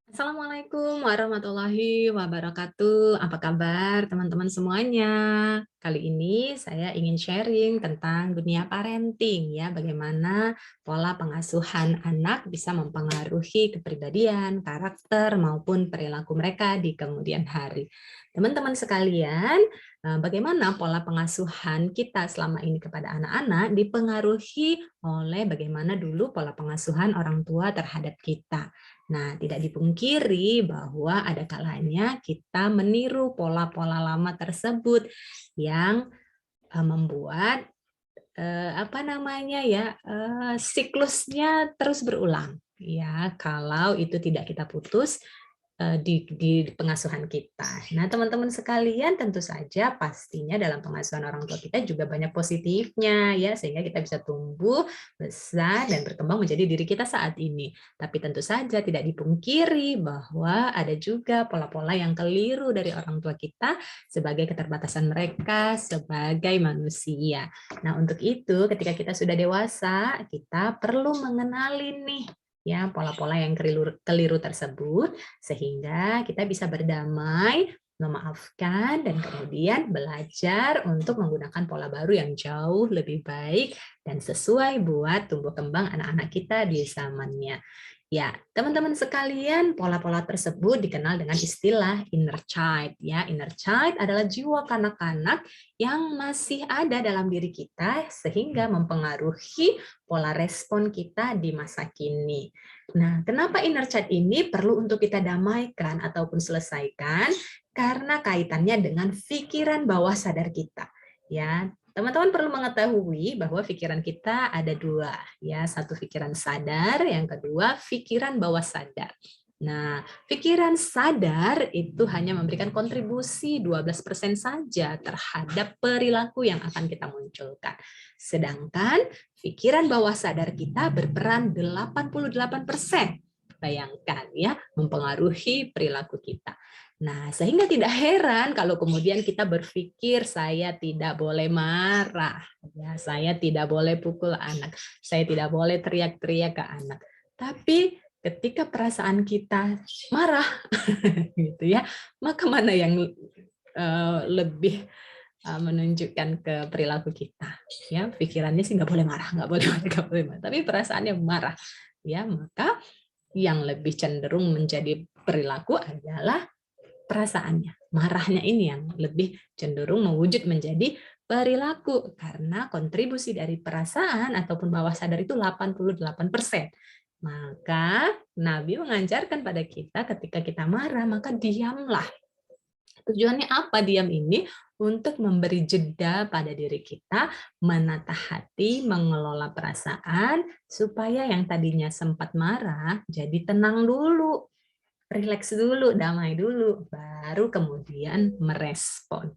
Assalamualaikum warahmatullahi wabarakatuh. Apa kabar teman-teman semuanya? Kali ini saya ingin sharing tentang dunia parenting ya, bagaimana pola pengasuhan anak bisa mempengaruhi kepribadian, karakter maupun perilaku mereka di kemudian hari. Teman-teman sekalian, bagaimana pola pengasuhan kita selama ini kepada anak-anak dipengaruhi oleh bagaimana dulu pola pengasuhan orang tua terhadap kita. Nah, tidak dipungkiri bahwa ada kalanya kita meniru pola-pola lama tersebut yang membuat apa namanya ya, siklusnya terus berulang. Ya, kalau itu tidak kita putus di pengasuhan kita. Nah, teman-teman sekalian, tentu saja pastinya dalam pengasuhan orang tua kita juga banyak positifnya ya, sehingga kita bisa tumbuh besar dan berkembang menjadi diri kita saat ini. Tapi tentu saja tidak dipungkiri bahwa ada juga pola-pola yang keliru dari orang tua kita sebagai keterbatasan mereka sebagai manusia. Nah, untuk itu ketika kita sudah dewasa, kita perlu mengenali nih ya pola-pola yang keliru tersebut sehingga kita bisa berdamai, memaafkan, dan kemudian belajar untuk menggunakan pola baru yang jauh lebih baik dan sesuai buat tumbuh kembang anak-anak kita di zamannya. Ya, teman-teman sekalian, pola-pola tersebut dikenal dengan istilah inner child. Ya, inner child adalah jiwa kanak-kanak yang masih ada dalam diri kita sehingga mempengaruhi pola respon kita di masa kini. Nah, kenapa inner child ini perlu untuk kita damaikan ataupun selesaikan? Karena kaitannya dengan pikiran bawah sadar kita. Ya, teman-teman perlu mengetahui bahwa pikiran kita ada dua, ya, satu pikiran sadar, yang kedua pikiran bawah sadar. Nah, pikiran sadar itu hanya memberikan kontribusi 12% saja terhadap perilaku yang akan kita munculkan. Sedangkan pikiran bawah sadar kita berperan 88%. Bayangkan ya, mempengaruhi perilaku kita. Nah, sehingga tidak heran kalau kemudian kita berpikir saya tidak boleh marah, ya, saya tidak boleh pukul anak, saya tidak boleh teriak-teriak ke anak. Tapi ketika perasaan kita marah, gitu ya, maka mana yang lebih menunjukkan ke perilaku kita? Ya, pikirannya sih nggak boleh marah, nggak boleh marah, nggak boleh marah. Tapi perasaannya marah, ya, maka yang lebih cenderung menjadi perilaku adalah perasaannya. Marahnya ini yang lebih cenderung mewujud menjadi perilaku karena kontribusi dari perasaan ataupun bawah sadar itu 88%. Maka Nabi mengajarkan pada kita ketika kita marah maka diamlah. Tujuannya apa diam ini? Untuk memberi jeda pada diri kita, menata hati, mengelola perasaan, supaya yang tadinya sempat marah jadi tenang dulu, rileks dulu, damai dulu, baru kemudian merespon.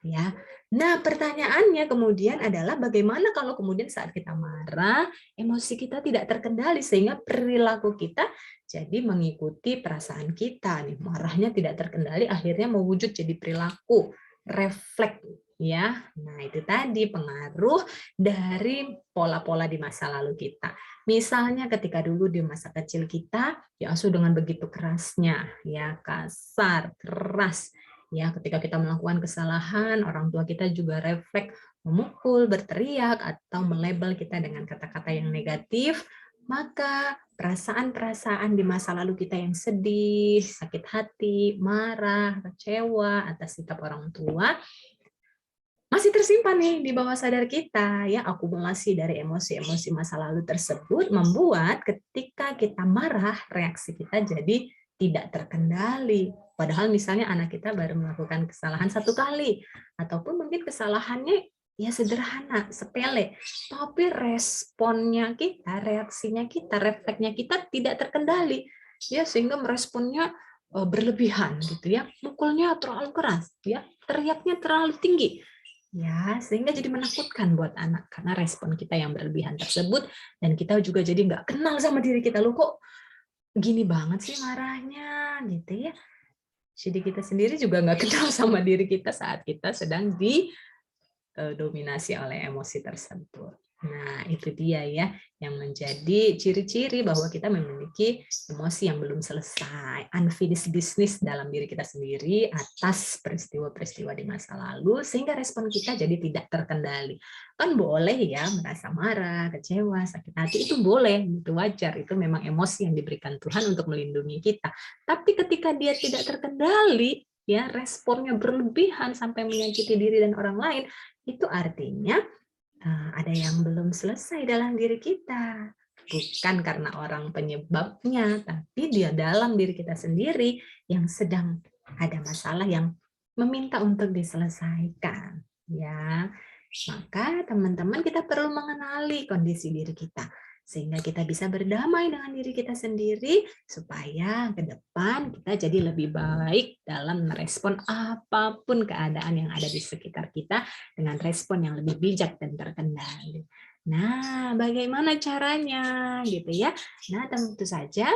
Ya. Nah, pertanyaannya kemudian adalah bagaimana kalau kemudian saat kita marah, emosi kita tidak terkendali sehingga perilaku kita jadi mengikuti perasaan kita nih. Marahnya tidak terkendali akhirnya mewujud jadi perilaku, refleks ya. Nah, itu tadi pengaruh dari pola-pola di masa lalu kita. Misalnya ketika dulu di masa kecil kita diasuh dengan begitu kerasnya, ya kasar, keras. Ya, ketika kita melakukan kesalahan, orang tua kita juga refleks memukul, berteriak, atau melabel kita dengan kata-kata yang negatif, maka perasaan-perasaan di masa lalu kita yang sedih, sakit hati, marah, kecewa atas sikap orang tua masih tersimpan nih di bawah sadar kita ya, akumulasi dari emosi-emosi masa lalu tersebut membuat ketika kita marah reaksi kita jadi tidak terkendali. Padahal misalnya anak kita baru melakukan kesalahan satu kali ataupun mungkin kesalahannya ya sederhana, sepele, tapi responnya kita, reaksinya kita, refleksnya kita tidak terkendali ya, sehingga meresponnya berlebihan gitu ya, mukulnya terlalu keras ya, teriaknya terlalu tinggi. Ya, sehingga jadi menakutkan buat anak karena respon kita yang berlebihan tersebut dan kita juga jadi nggak kenal sama diri kita. Loh kok gini banget sih marahnya gitu ya. Jadi kita sendiri juga nggak kenal sama diri kita saat kita sedang didominasi oleh emosi tersebut. Nah, itu dia ya, yang menjadi ciri-ciri bahwa kita memiliki emosi yang belum selesai, unfinished business dalam diri kita sendiri atas peristiwa-peristiwa di masa lalu, sehingga respon kita jadi tidak terkendali. Kan boleh ya merasa marah, kecewa, sakit hati, itu boleh, itu wajar, itu memang emosi yang diberikan Tuhan untuk melindungi kita. Tapi ketika dia tidak terkendali, ya responnya berlebihan sampai menyakiti diri dan orang lain, itu artinya ada yang belum selesai dalam diri kita. Bukan karena orang penyebabnya, tapi dia dalam diri kita sendiri yang sedang ada masalah yang meminta untuk diselesaikan. Ya, maka teman-teman kita perlu mengenali kondisi diri kita sehingga kita bisa berdamai dengan diri kita sendiri supaya ke depan kita jadi lebih baik dalam merespon apapun keadaan yang ada di sekitar kita dengan respon yang lebih bijak dan terkendali. Nah, bagaimana caranya gitu ya? Nah, tentu saja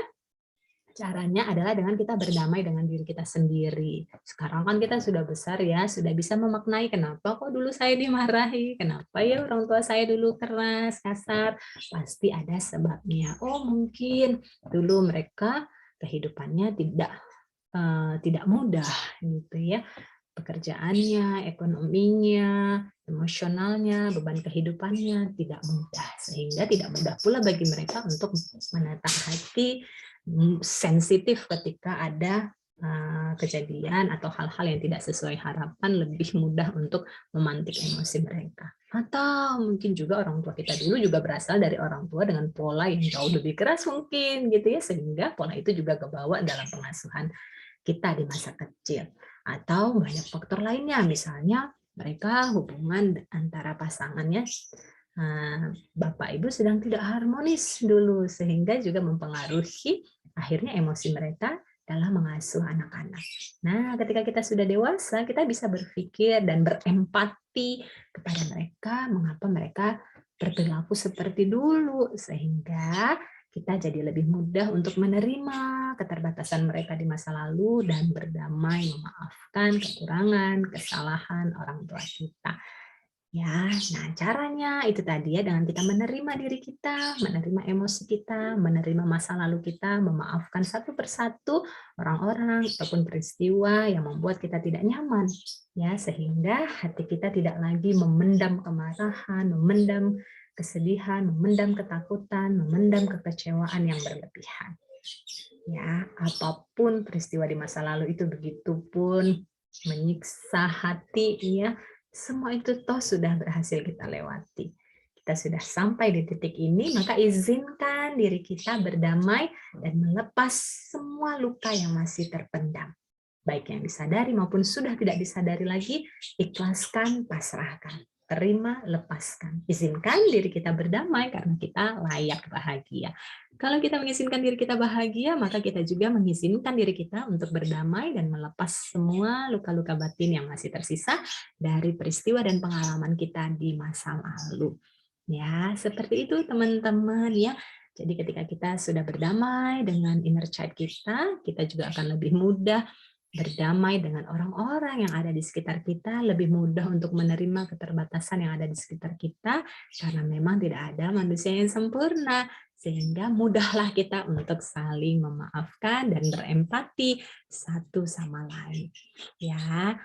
caranya adalah dengan kita berdamai dengan diri kita sendiri. Sekarang kan kita sudah besar ya, sudah bisa memaknai kenapa kok dulu saya dimarahi, kenapa ya orang tua saya dulu keras, kasar, pasti ada sebabnya. Oh mungkin dulu mereka kehidupannya tidak mudah gitu ya, pekerjaannya, ekonominya, emosionalnya, beban kehidupannya tidak mudah, sehingga tidak mudah pula bagi mereka untuk menatah hati sensitif ketika ada kejadian atau hal-hal yang tidak sesuai harapan, lebih mudah untuk memantik emosi mereka. Atau mungkin juga orang tua kita dulu juga berasal dari orang tua dengan pola yang jauh lebih keras mungkin gitu ya, sehingga pola itu juga kebawa dalam pengasuhan kita di masa kecil. Atau banyak faktor lainnya, misalnya mereka hubungan antara pasangannya Bapak Ibu sedang tidak harmonis dulu, sehingga juga mempengaruhi akhirnya emosi mereka dalam mengasuh anak-anak. Nah, ketika kita sudah dewasa, kita bisa berpikir dan berempati kepada mereka, mengapa mereka berperilaku seperti dulu, sehingga kita jadi lebih mudah untuk menerima keterbatasan mereka di masa lalu dan berdamai memaafkan kekurangan, kesalahan orang tua kita. Ya, nah caranya itu tadi ya dengan kita menerima diri kita, menerima emosi kita, menerima masa lalu kita, memaafkan satu persatu orang-orang ataupun peristiwa yang membuat kita tidak nyaman. Ya, sehingga hati kita tidak lagi memendam kemarahan, memendam kesedihan, memendam ketakutan, memendam kekecewaan yang berlebihan. Ya, apapun peristiwa di masa lalu itu begitupun menyiksa hati ya, semua itu toh sudah berhasil kita lewati. Kita sudah sampai di titik ini, maka izinkan diri kita berdamai dan melepas semua luka yang masih terpendam. Baik yang disadari maupun sudah tidak disadari lagi, ikhlaskan, pasrahkan. Terima, lepaskan. Izinkan diri kita berdamai karena kita layak bahagia. Kalau kita mengizinkan diri kita bahagia, maka kita juga mengizinkan diri kita untuk berdamai dan melepas semua luka-luka batin yang masih tersisa dari peristiwa dan pengalaman kita di masa lalu. Ya, seperti itu teman-teman ya. Jadi ketika kita sudah berdamai dengan inner child kita juga akan lebih mudah berdamai dengan orang-orang yang ada di sekitar kita, lebih mudah untuk menerima keterbatasan yang ada di sekitar kita, karena memang tidak ada manusia yang sempurna, sehingga mudahlah kita untuk saling memaafkan dan berempati satu sama lain. Ya,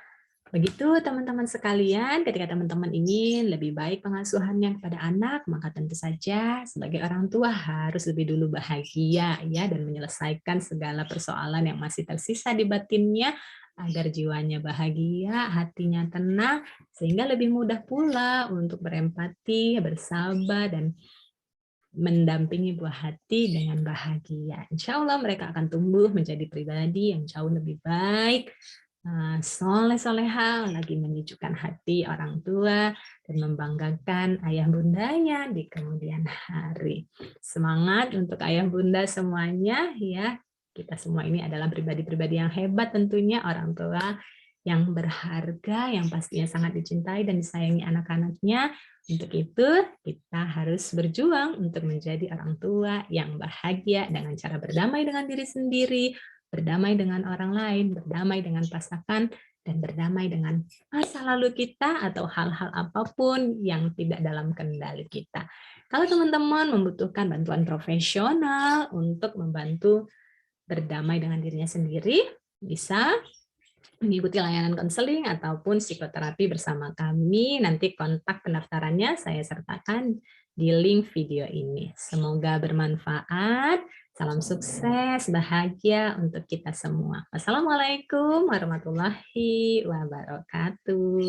begitu teman-teman sekalian, ketika teman-teman ingin lebih baik pengasuhannya kepada anak, maka tentu saja sebagai orang tua harus lebih dulu bahagia ya dan menyelesaikan segala persoalan yang masih tersisa di batinnya agar jiwanya bahagia, hatinya tenang, sehingga lebih mudah pula untuk berempati, bersabar, dan mendampingi buah hati dengan bahagia. Insya Allah mereka akan tumbuh menjadi pribadi yang jauh lebih baik, soleh-soleha, lagi menyejukkan hati orang tua, dan membanggakan ayah bundanya di kemudian hari. Semangat untuk ayah bunda semuanya ya. Kita semua ini adalah pribadi-pribadi yang hebat tentunya, orang tua yang berharga, yang pastinya sangat dicintai dan disayangi anak-anaknya. Untuk itu, kita harus berjuang untuk menjadi orang tua yang bahagia dengan cara berdamai dengan diri sendiri, berdamai dengan orang lain, berdamai dengan pasangan, dan berdamai dengan masa lalu kita atau hal-hal apapun yang tidak dalam kendali kita. Kalau teman-teman membutuhkan bantuan profesional untuk membantu berdamai dengan dirinya sendiri, bisa mengikuti layanan konseling ataupun psikoterapi bersama kami. Nanti kontak pendaftarannya saya sertakan di link video ini. Semoga bermanfaat. Salam sukses, bahagia untuk kita semua. Wassalamualaikum warahmatullahi wabarakatuh.